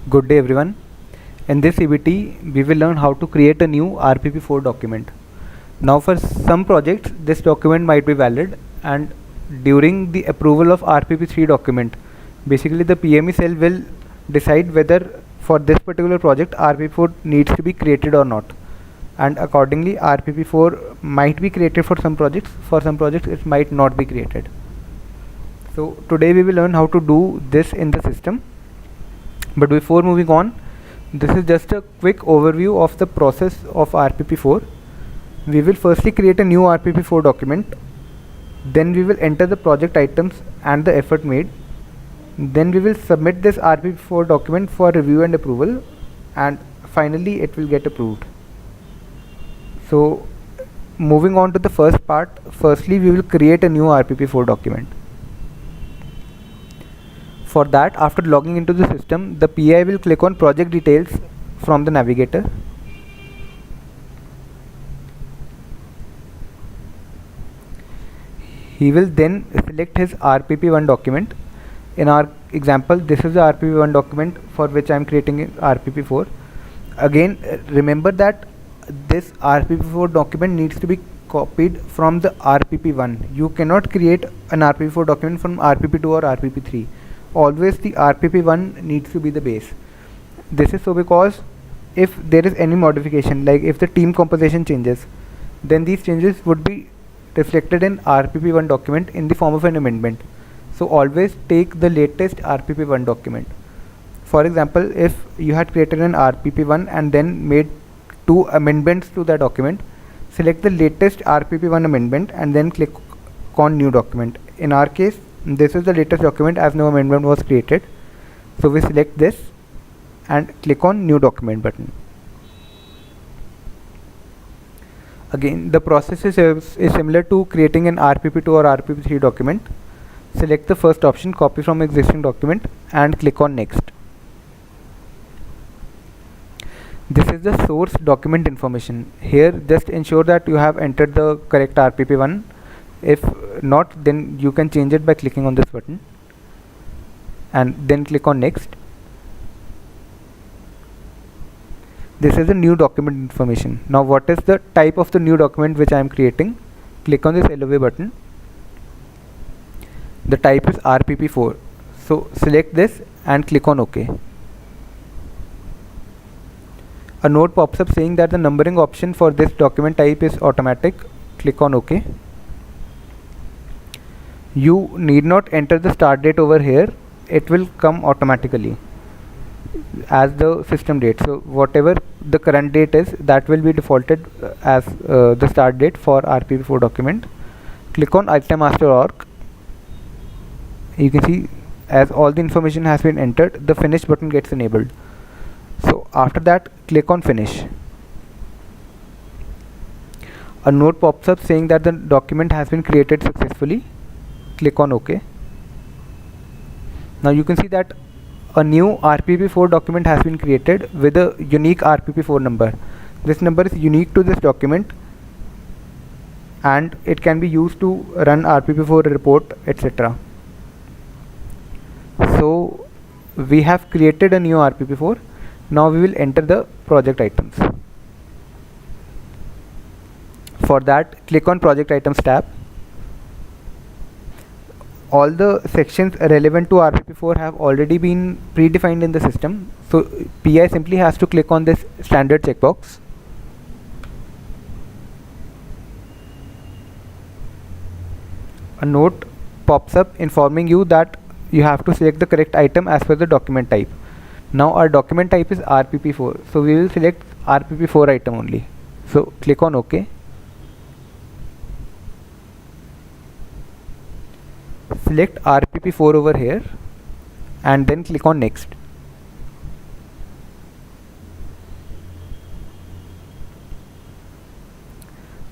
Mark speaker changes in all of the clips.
Speaker 1: Good day everyone. In this CBT, we will learn how to create a new RPP4 document. Now for some projects, this document might be valid, and during the approval of RPP3 document, basically the PME cell will decide whether for this particular project RPP4 needs to be created or not. And accordingly RPP4 might be created for some projects it might not be created. So today we will learn how to do this in the system. But before moving on, this is just a quick overview of the process of RPP4. We will firstly create a new RPP4 document. Then we will enter the project items and the effort made. Then we will submit this RPP4 document for review and approval, and finally it will get approved. So moving on to the first part, firstly we will create a new RPP4 document. For that, after logging into the system, the PI will click on project details from the navigator. He will then select his RPP1 document. In our example, this is the RPP1 document for which I am creating RPP4. Again, remember that this RPP4 document needs to be copied from the RPP1. You cannot create an RPP4 document from RPP2 or RPP3. Always the RPP1 needs to be the base. This is so because if there is any modification, like if the team composition changes, then these changes would be reflected in RPP1 document in the form of an amendment. So always take the latest RPP1 document. For example, if you had created an RPP1 and then made 2 amendments to the document, select the latest RPP1 amendment and then click on new document. In our case, this is the latest document as no amendment was created. So we select this and click on new document button. Again, the process is similar to creating an RPP2 or RPP3 document. Select the first option, copy from existing document, and click on next. This is the source document information. Here just ensure that you have entered the correct RPP1. If not, then you can change it by clicking on this button and then click on next. This is the new document information. Now what is the type of the new document which I am creating? Click on this LOA button. The type is RPP4. So select this and click on OK. A note pops up saying that the numbering option for this document type is automatic. Click on OK. You need not enter the start date over here. It will come automatically as the system date. So whatever the current date is, that will be defaulted as the start date for RPP4 document. Click on item master org. You can see as all the information has been entered, the finish button gets enabled. So after that, click on finish. A note pops up saying that the document has been created successfully. Click on OK. Now you can see that a new RPP4 document has been created with a unique RPP4 number. This number is unique to this document and it can be used to run RPP4 report, etc. So we have created a new RPP4. Now we will enter the project items. For that, click on project items tab. All the sections relevant to RPP4 have already been predefined in the system. So PI simply has to click on this standard checkbox. A note pops up informing you that you have to select the correct item as per the document type. Now our document type is RPP4. So we will select RPP4 item only. So click on OK. Select RPP4 over here and then click on next.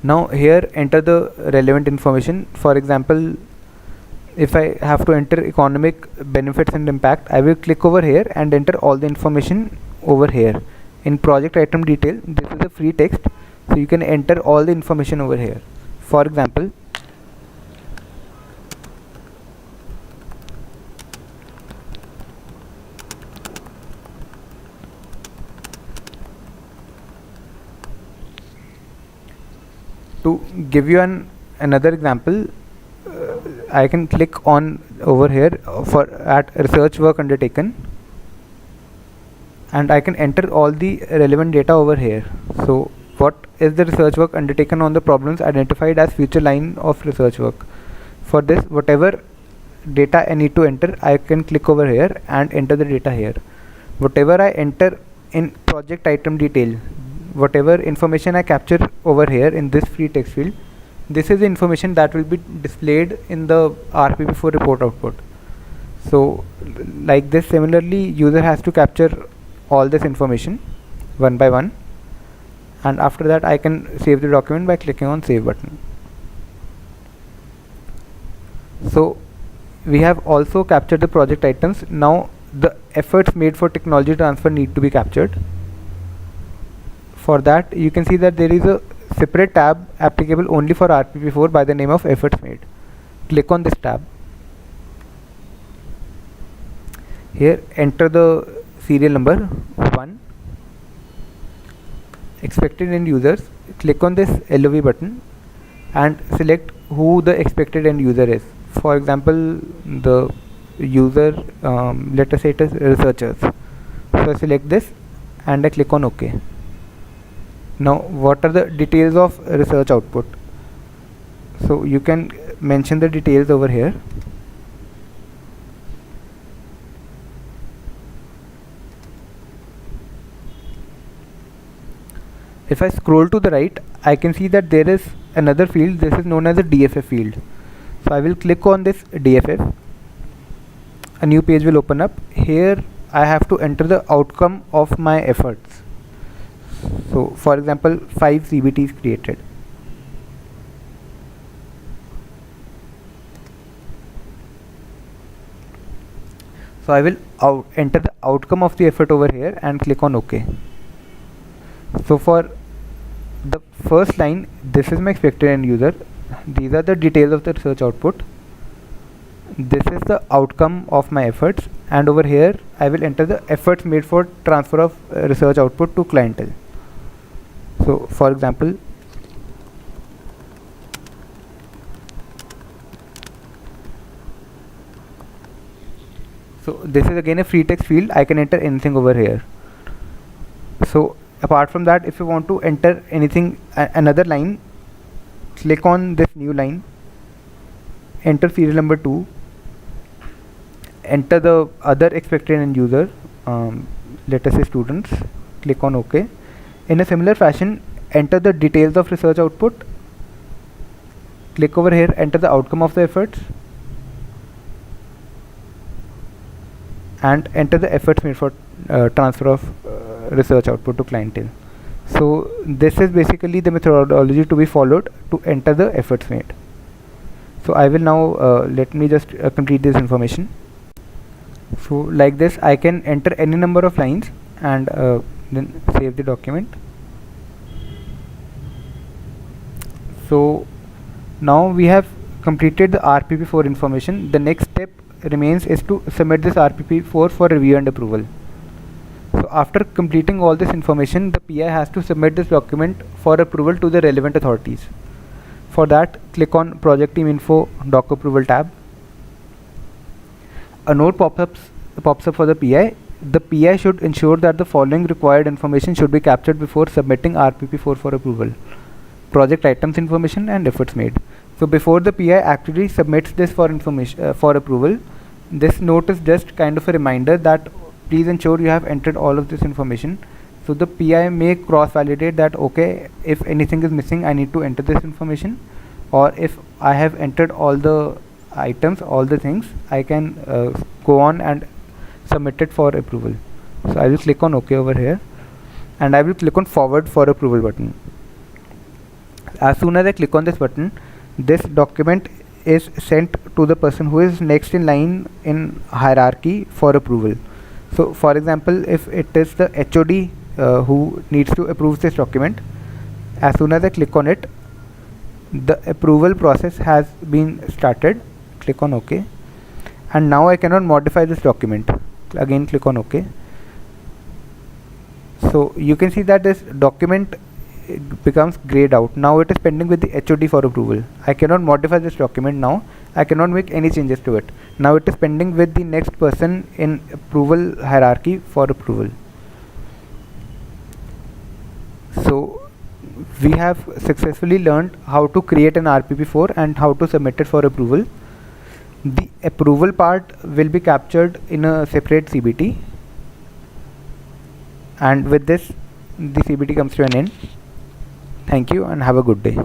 Speaker 1: Now here enter the relevant information. For example, if I have to enter economic benefits and impact, I will click over here and enter all the information over here. In project item detail, this is a free text, so you can enter all the information over here. For example, To give you another example, I can click on over here for at research work undertaken, and I can enter all the relevant data over here. So what is the research work undertaken on the problems identified as future line of research work? For this, whatever data I need to enter, I can click over here and enter the data here. Whatever I enter in project item detail, whatever information I capture over here in this free text field, this is the information that will be displayed in the RPP4 report output. So like this, similarly, user has to capture all this information one by one, and after that I can save the document by clicking on save button. So we have also captured the project items. Now the efforts made for technology transfer need to be captured. For that, you can see that there is a separate tab applicable only for RPP4 by the name of efforts made. Click on this tab. Here enter the serial number 1, expected end users. Click on this LOV button and select who the expected end user is. For example, the user, let us say it is researchers. So I select this and I click on OK. Now what are the details of research output? So you can mention the details over here. If I scroll to the right, I can see that there is another field. This is known as a DFF field. So I will click on this DFF. A new page will open up. Here I have to enter the outcome of my efforts. So for example, 5 CBTs created. So I will enter the outcome of the effort over here and click on OK. So for the first line, this is my expected end user. These are the details of the research output. This is the outcome of my efforts, and over here I will enter the efforts made for transfer of research output to clientele. So for example, so this is again a free text field. I can enter anything over here. So apart from that, if you want to enter anything, another line, click on this new line, enter serial number 2, enter the other expected end user, let us say students, click on OK. In a similar fashion, enter the details of research output, click over here, enter the outcome of the efforts, and enter the efforts made for transfer of research output to clientele. So this is basically the methodology to be followed to enter the efforts made. So I will now let me just complete this information. So like this, I can enter any number of lines and then save the document. So now we have completed the RPP4 information. The next step remains is to submit this RPP4 for review and approval. So after completing all this information, the PI has to submit this document for approval to the relevant authorities. For that, click on Project Team Info Doc Approval tab. A note pops up for the PI. The PI should ensure that the following required information should be captured before submitting RPP4 for approval: project items information and efforts made. So before the PI actually submits this for information for approval, this note is just kind of a reminder that please ensure you have entered all of this information. So the PI may cross-validate that, okay, if anything is missing, I need to enter this information, or if I have entered all the items, all the things, I can go on and submit it for approval. So I will click on OK over here, and I will click on Forward for Approval button. As soon as I click on this button, this document is sent to the person who is next in line in hierarchy for approval. So for example, if it is the HOD who needs to approve this document, as soon as I click on it, the approval process has been started. Click on OK, and now I cannot modify this document. Again click on OK. So you can see that this document becomes grayed out. Now it is pending with the HOD for approval. I cannot modify this document now. I cannot make any changes to it. Now it is pending with the next person in approval hierarchy for approval. So we have successfully learned how to create an RPP4 and how to submit it for approval. The approval part will be captured in a separate CBT, and with this the CBT comes to an end. Thank you and have a good day.